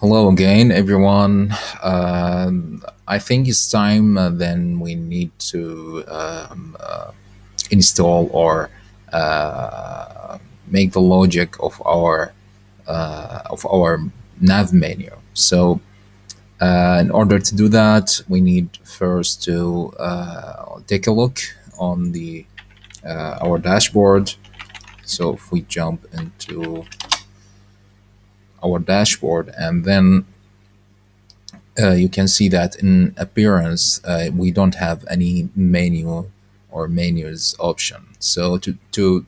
Hello again, everyone. I think it's time then we need to install or uh, make the logic of our nav menu. So, in order to do that, we need first to take a look on the our dashboard. So, if we jump into our dashboard and then you can see that in appearance we don't have any menu or menus option. So to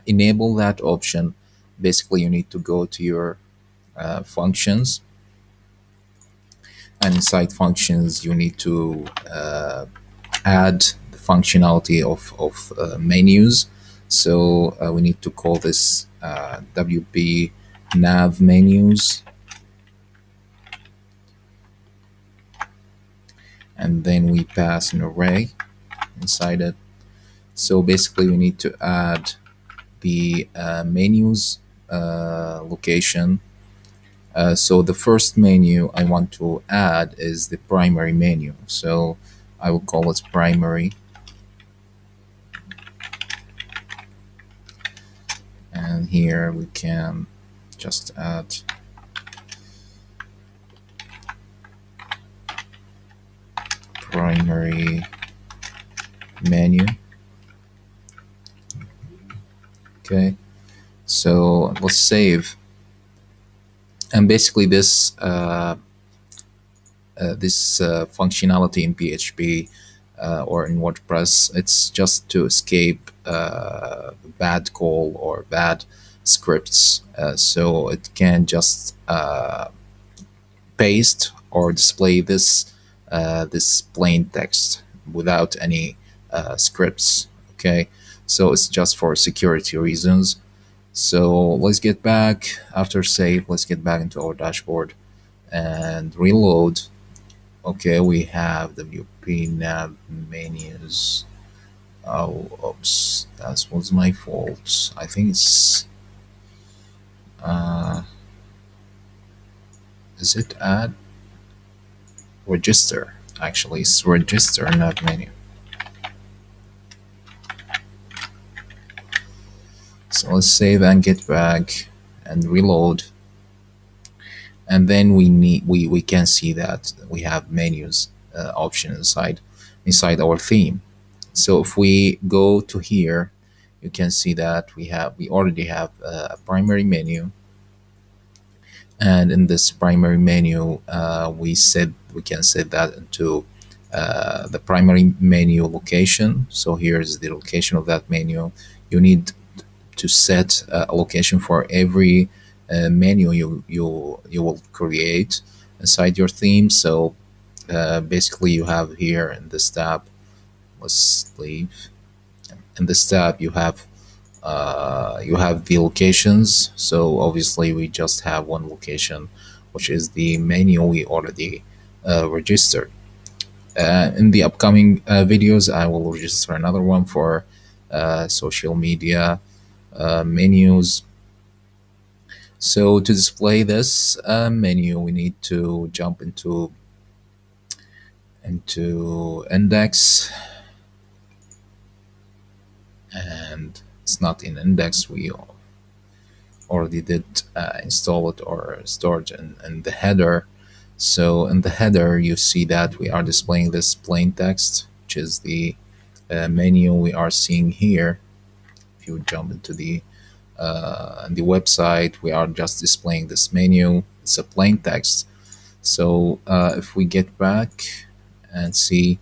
enable that option, basically you need to go to your functions, and inside functions you need to add the functionality of menus. So we need to call this WP nav menus, and then we pass an array inside it. So basically we need to add the menus location. So the first menu I want to add is the primary menu. So I will call it primary, and here we can just add primary menu. Okay, so let's save. And basically this functionality in PHP or in WordPress, it's just to escape bad call or bad scripts. So it can just paste or display this plain text without any scripts. Okay, so it's just for security reasons. So let's get back after save. Let's get back into our dashboard and reload. Okay, we have WP nav menus. Oh, oops, that was my fault. I think it's uh, is it add register? Actually, it's register nav menu. So let's save and get back and reload. And then we can see that we have menus option inside our theme. So if we go to here, you can see that we already have a primary menu, and in this primary menu we can set that into the primary menu location. So here's the location of that menu. You need to set a location for every menu you will create inside your theme. So basically you have here in this tab, let's leave, in this tab you have the locations. So obviously we just have one location, which is the menu we already registered. In the upcoming videos I will register another one for social media menus. So to display this menu, we need to jump into index, and it's not in index. We already did install it or store it in the header. So in the header, you see that we are displaying this plain text, which is the menu we are seeing here. If you jump into the website, we are just displaying this menu. It's a plain text. So if we get back and see,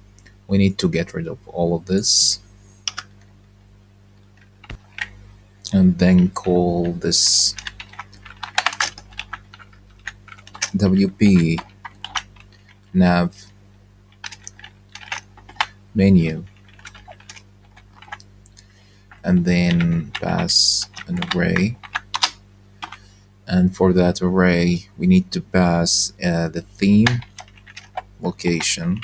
we need to get rid of all of this and then call this WP nav menu, and then pass an array. And for that array, we need to pass the theme location,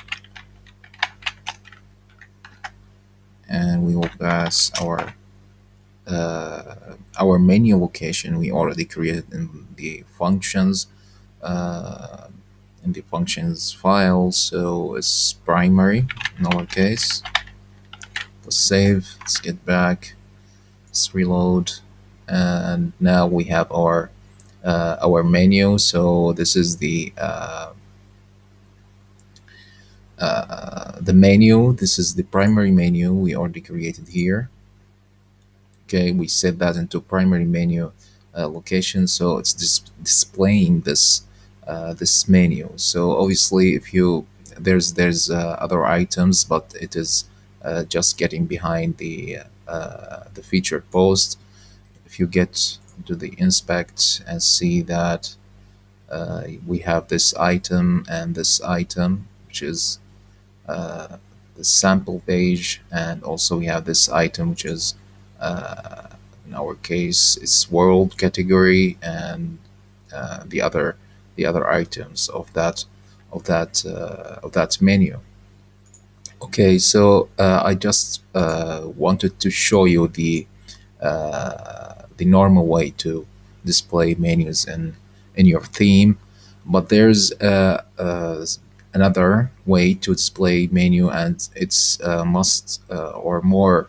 and we will pass our menu location we already created in the functions uh, in the functions file. So it's primary in our case. Let's save. Let's get back. Let's reload, and now we have our menu. So this is the menu. This is the primary menu we already created here. Okay, we set that into primary menu location, so it's displaying this menu. So obviously, if you there's other items, but it is just getting behind the featured post. If you get to the inspect and see that we have this item and this item, which is uh, the sample page, and also we have this item which is uh, in our case it's world category, and the other items of that menu. Okay, so I just wanted to show you the normal way to display menus in your theme, but there's another way to display menu, and it's must or more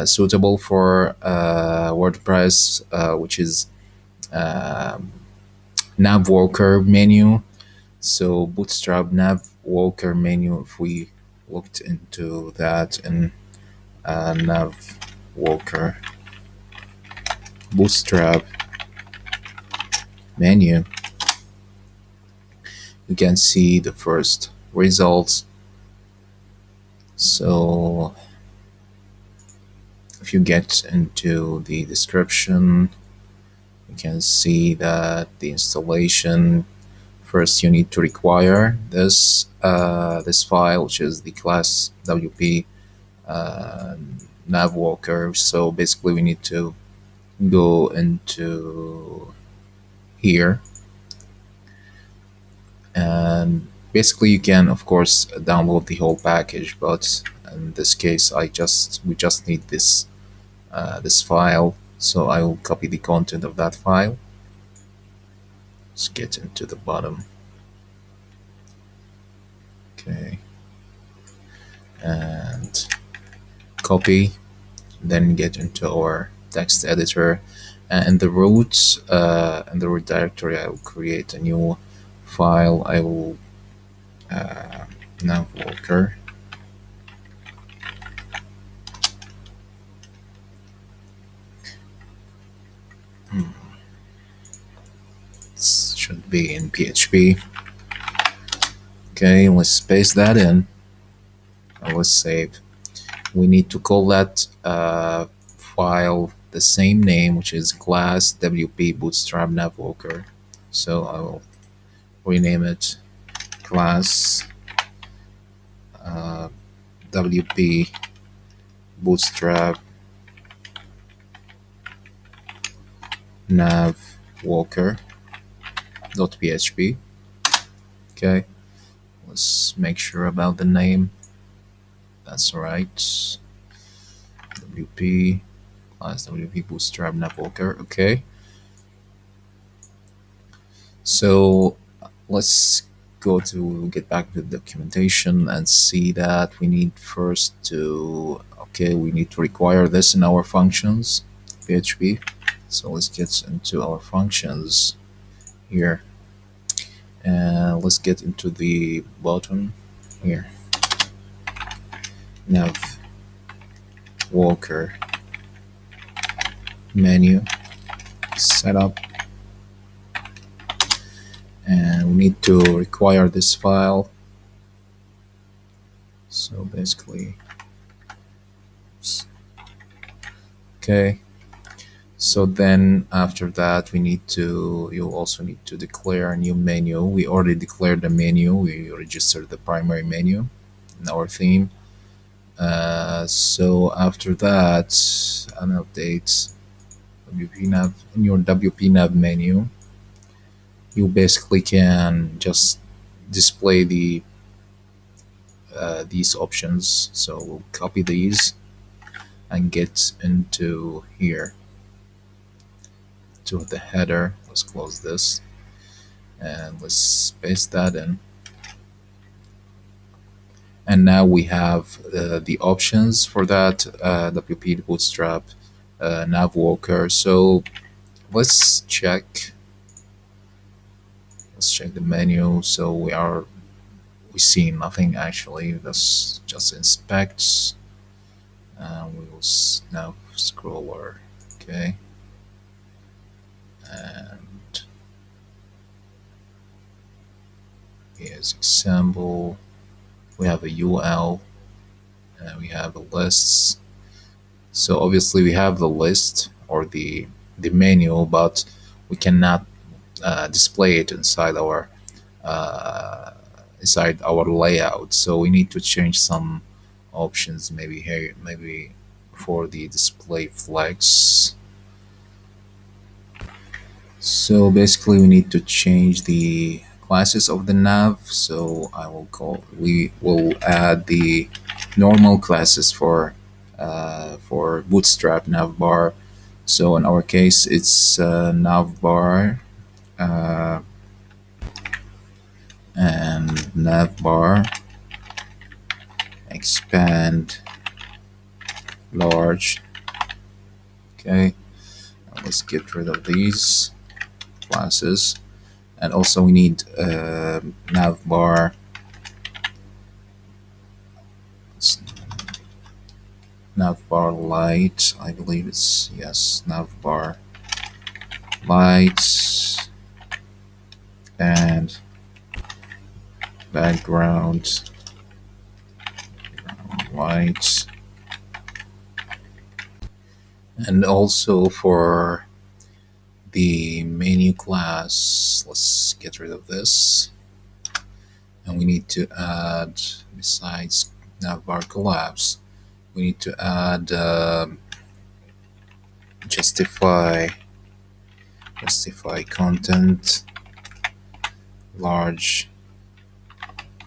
suitable for WordPress, which is um, Navwalker menu. So Bootstrap Navwalker menu, if we looked into that in Navwalker Bootstrap menu, you can see the first results. So if you get into the description, you can see that the installation, first you need to require this file, which is the class WP uh, Navwalker. So basically we need to go into here, and basically you can of course download the whole package, but in this case we just need this file. So I will copy the content of that file. Let's get into the bottom. Okay, and copy, then get into our text editor, and in the root directory I will create a new file. I will Navwalker should be in PHP. Okay, let's paste that in and let's save. We need to call that file the same name, which is class WP Bootstrap Navwalker. So I will rename it class WP Bootstrap Navwalker.php. Okay, let's make sure about the name. That's right. WP class WP Bootstrap Navwalker. Okay, so let's get back to the documentation and see that we need first to we need to require this in our functions PHP. So let's get into our functions here, and let's get into the bottom here, nav walker menu setup, and we need to require this file. So basically, okay, so then after that you also need to declare a new menu. We already declared the menu, we registered the primary menu in our theme. So after that, an update WP nav. In your WP nav menu, you basically can just display these options. So we'll copy these and get into here to the header. Let's close this, and let's paste that in. And now we have the options for that WP Bootstrap Navwalker. So let's check the menu. So we see nothing actually. Let's just inspect. We will now scroll over. Okay, and here's example. We have a UL and we have a lists. So obviously we have the list or the menu, but we cannot display it uh, inside our layout. So we need to change some options. Maybe here, maybe for the display flex. So basically, we need to change the classes of the nav. So we will add the normal classes for Bootstrap navbar. So in our case, it's navbar uh, and navbar expand large. Okay, let's get rid of these classes. And also we need navbar navbar light. I believe it's, yes, navbar light and background light. And also for the menu class, let's get rid of this. And we need to add, besides navbar collapse, we need to add justify content large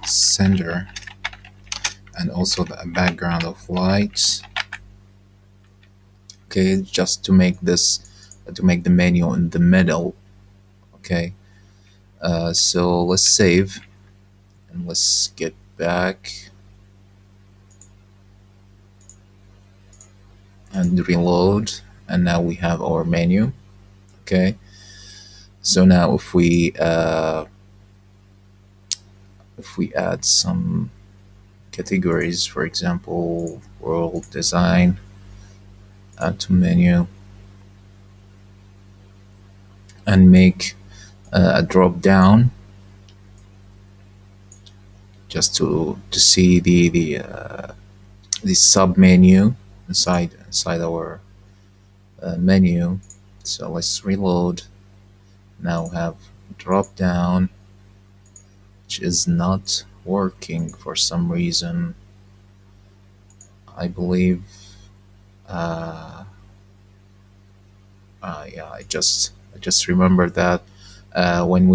center, and also the background of light. Okay, just to make the menu in the middle. Okay, so let's save and let's get back and reload, and now we have our menu. Okay, so now if we add some categories, for example, world design, add to menu, and make a drop down just to see the sub menu inside our menu. So let's reload. Now have drop down, which is not working for some reason. I believe yeah, I just remember that when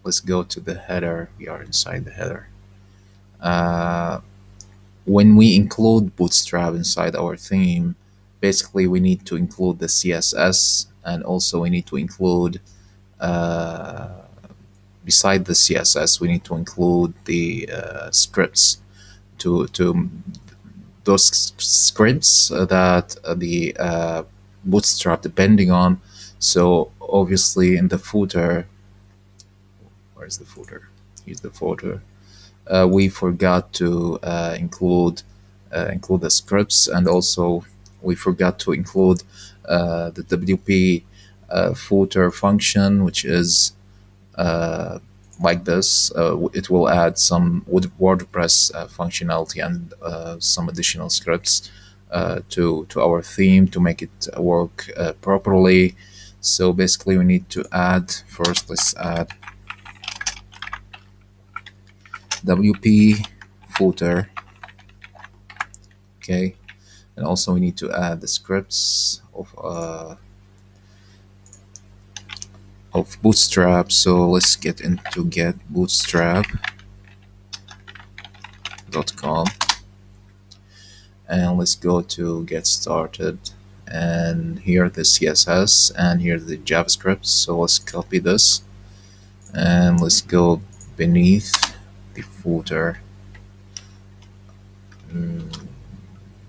let's go to the header. We are inside the header. uh, when we include Bootstrap inside our theme, basically we need to include the CSS, and also we need to include uh, beside the CSS we need to include the scripts to those scripts that the Bootstrap depending on. So obviously in the footer, where's the footer? Here's the footer. We forgot to include the scripts, and also we forgot to include the WP footer function, which is like this. It will add some WordPress functionality and some additional scripts to our theme to make it work properly. So basically we need to add, first let's add WP footer. Okay, and also we need to add the scripts of Bootstrap. So let's get into getbootstrap.com, and let's go to get started, and here the CSS and here the JavaScript. So let's copy this And let's go beneath the footer. Mm,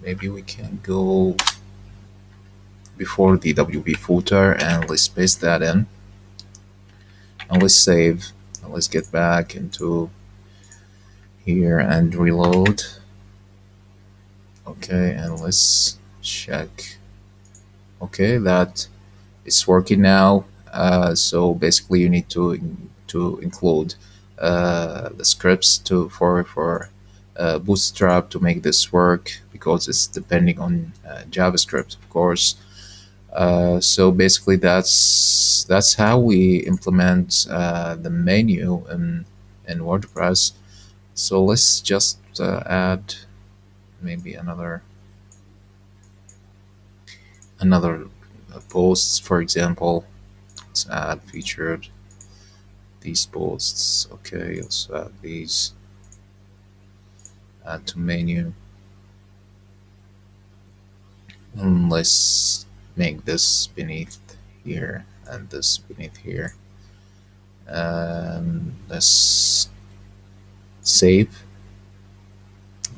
Maybe we can go before the WP footer, and let's paste that in, and let's save, and let's get back into here and reload. Okay, and let's check. Okay, that it's working now. So basically you need to include the scripts to for Bootstrap to make this work, because it's depending on JavaScript, of course. So basically that's how we implement the menu in WordPress. So let's just add maybe another posts, for example. Let's add featured these posts. Okay, let's add these, add to menu, and let's make this beneath here and this beneath here. And let's save,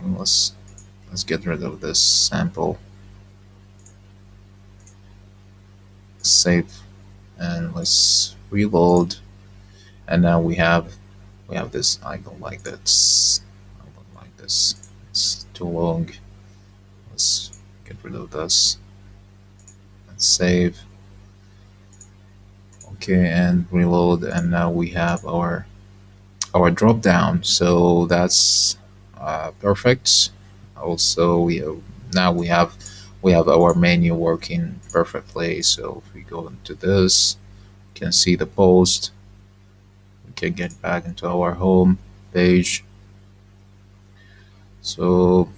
and let's get rid of this sample. Save, and let's reload. And now we have this. I don't like this. I don't like this. It's too long. Let's get rid of this and save. Okay, and reload, and now we have our drop down. So that's perfect. Also, now we have our menu working perfectly. So if we go into this, you can see the post. We can get back into our home page. So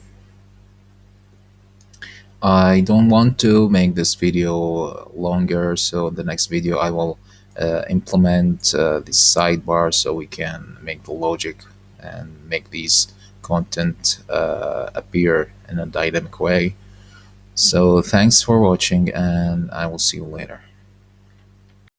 I don't want to make this video longer, so in the next video I will implement the sidebar so we can make the logic and make these content appear in a dynamic way. So thanks for watching, and I will see you later.